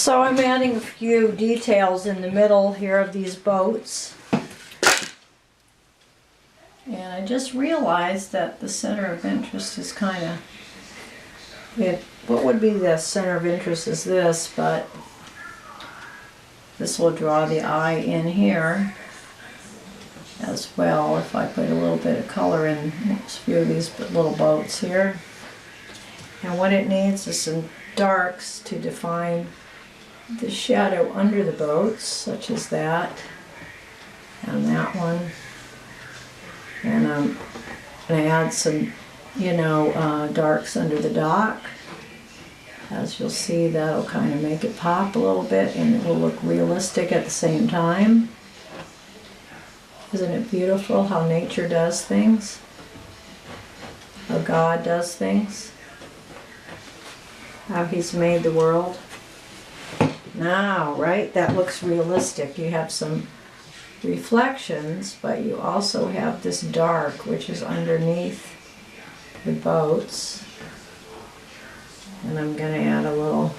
So I'm adding a few details in the middle here of these boats. And I just realized that the center of interest is kind of, what would be the center of interest is this, but this will draw the eye in here as well if I put a little bit of color in a few of these little boats here. And what it needs is some darks to define the shadow under the boats, such as that and that one. And I'm going to add some, darks under the dock. As you'll see, that'll kind of make it pop a little bit, and it will look realistic at the same time. Isn't it beautiful how nature does things? How God does things? How He's made the world? Now, right, that looks realistic. You have some reflections, but you also have this dark, which is underneath the boats. And I'm going to add a little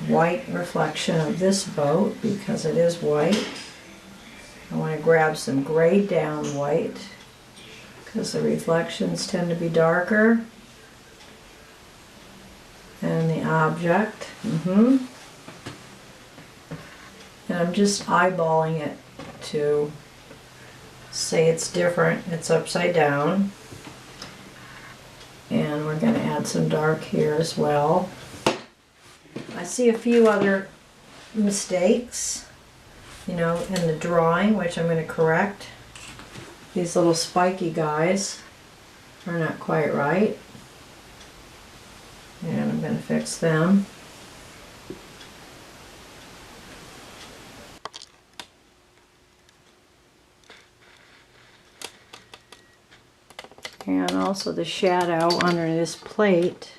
white reflection of this boat because it is white. I want to grab some grayed down white because the reflections tend to be darker. And the object. And I'm just eyeballing it to say it's different. It's upside down. And we're going to add some dark here as well. I see a few other mistakes, in the drawing, which I'm going to correct. These little spiky guys are not quite right. And I'm going to fix them. And also the shadow under this plate,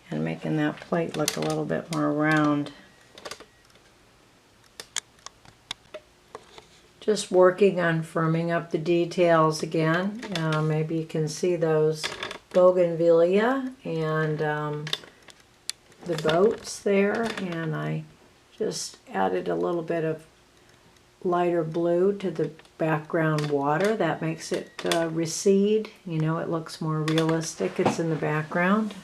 and making that plate look a little bit more round. Just working on firming up the details again. Maybe you can see those bougainvillea and the boats there, and I just added a little bit of lighter blue to the background water. That makes it recede. It looks more realistic. It's in the background.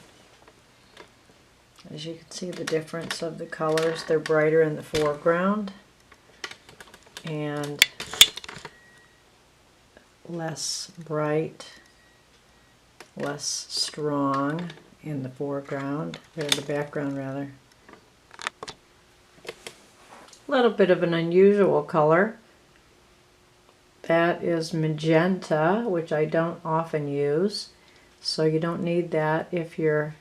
As you can see the difference of the colors, they're brighter in the foreground and less bright, less strong in the foreground, or the background rather. A little bit of an unusual color. That is magenta, which I don't often use. So you don't need that if you're,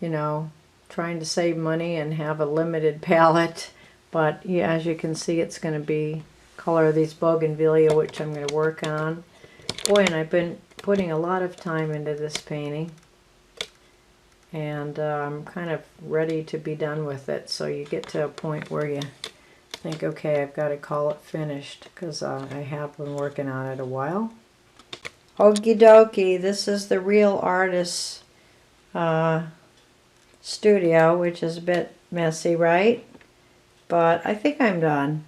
trying to save money and have a limited palette. But yeah, as you can see, it's going to be color of these bougainvillea, which I'm going to work on. Boy, and I've been putting a lot of time into this painting. And I'm kind of ready to be done with it. So you get to a point where you think, okay, I've got to call it finished, because I have been working on it a while. Okie dokie, this is the Real Artist studio, which is a bit messy, right? But I think I'm done.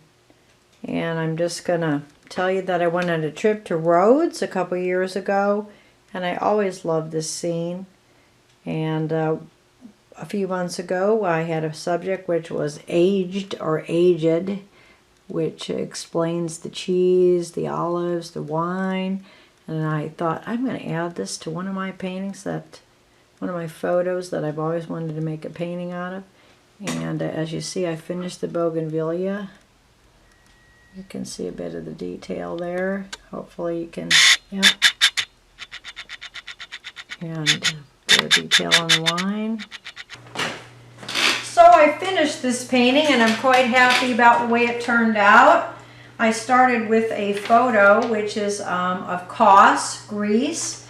And I'm just going to tell you that I went on a trip to Rhodes a couple years ago, and I always loved this scene. And a few months ago I had a subject which was aged or aged, which explains the cheese, the olives, the wine. And I thought, I'm going to add this to one of my paintings, one of my photos that I've always wanted to make a painting out of. And as you see, I finished the bougainvillea. You can see a bit of the detail there. Hopefully you can, yeah. And the detail on the wine. So I finished this painting, and I'm quite happy about the way it turned out. I started with a photo which is of Kos, Greece,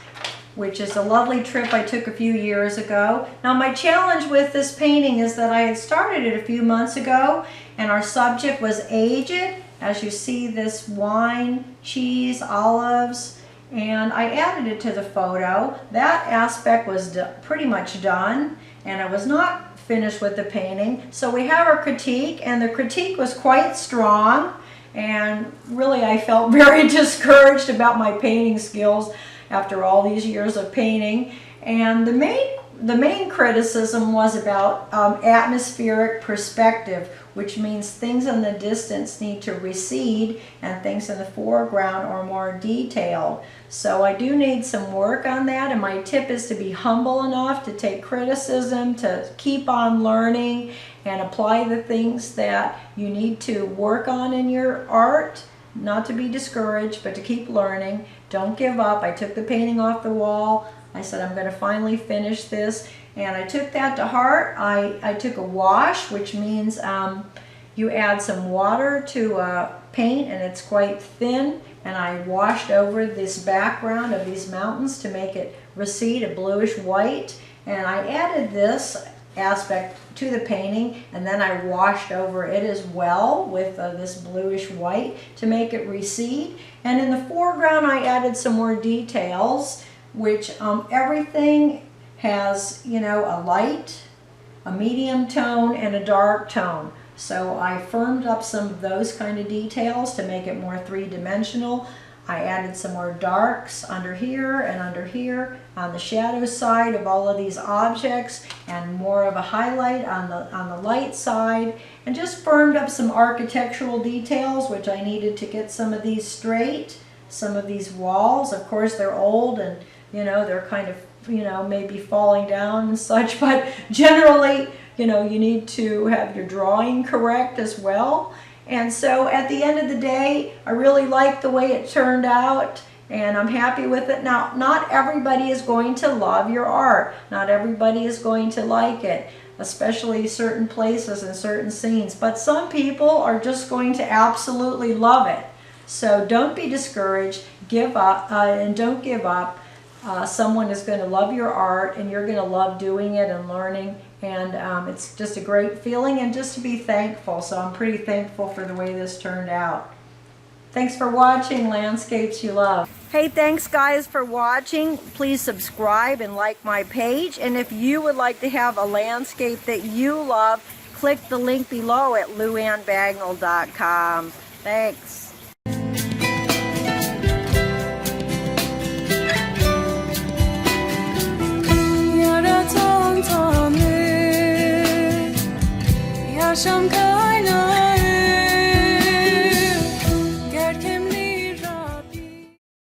which is a lovely trip I took a few years ago. Now my challenge with this painting is that I had started it a few months ago, and our subject was aged. As you see, this wine, cheese, olives, and I added it to the photo. That aspect was pretty much done, and I was not finished with the painting. So we have our critique, and the critique was quite strong, and really I felt very discouraged about my painting skills after all these years of painting. And the main criticism was about atmospheric perspective, which means things in the distance need to recede and things in the foreground are more detailed. So I do need some work on that, and my tip is to be humble enough to take criticism, to keep on learning and apply the things that you need to work on in your art. Not to be discouraged, but to keep learning. Don't give up. I took the painting off the wall. I said, I'm going to finally finish this, and I took that to heart. I took a wash, which means you add some water to paint, and it's quite thin, and I washed over this background of these mountains to make it recede, a bluish white, and I added this aspect to the painting, and then I washed over it as well with this bluish white to make it recede. And in the foreground I added some more details, which everything has, you know, a light, a medium tone, and a dark tone. So I firmed up some of those kind of details to make it more three-dimensional. I added some more darks under here and under here on the shadow side of all of these objects, and more of a highlight on the light side, and just firmed up some architectural details, which I needed to get some of these straight. Some of these walls, of course, they're old, and you know, they're kind of, you know, maybe falling down and such, but generally, you know, you need to have your drawing correct as well. And so at the end of the day, I really like the way it turned out, and I'm happy with it. Now, not everybody is going to love your art. Not everybody is going to like it, especially certain places and certain scenes. But some people are just going to absolutely love it. So don't be discouraged, give up, and don't give up. Someone is going to love your art, and you're going to love doing it and learning, and it's just a great feeling, and just to be thankful. So I'm pretty thankful for the way this turned out. Thanks for watching Landscapes You Love. Hey, thanks guys for watching. Please subscribe and like my page, and if you would like to have a landscape that you love, click the link below at luannbagnall.com. Thanks.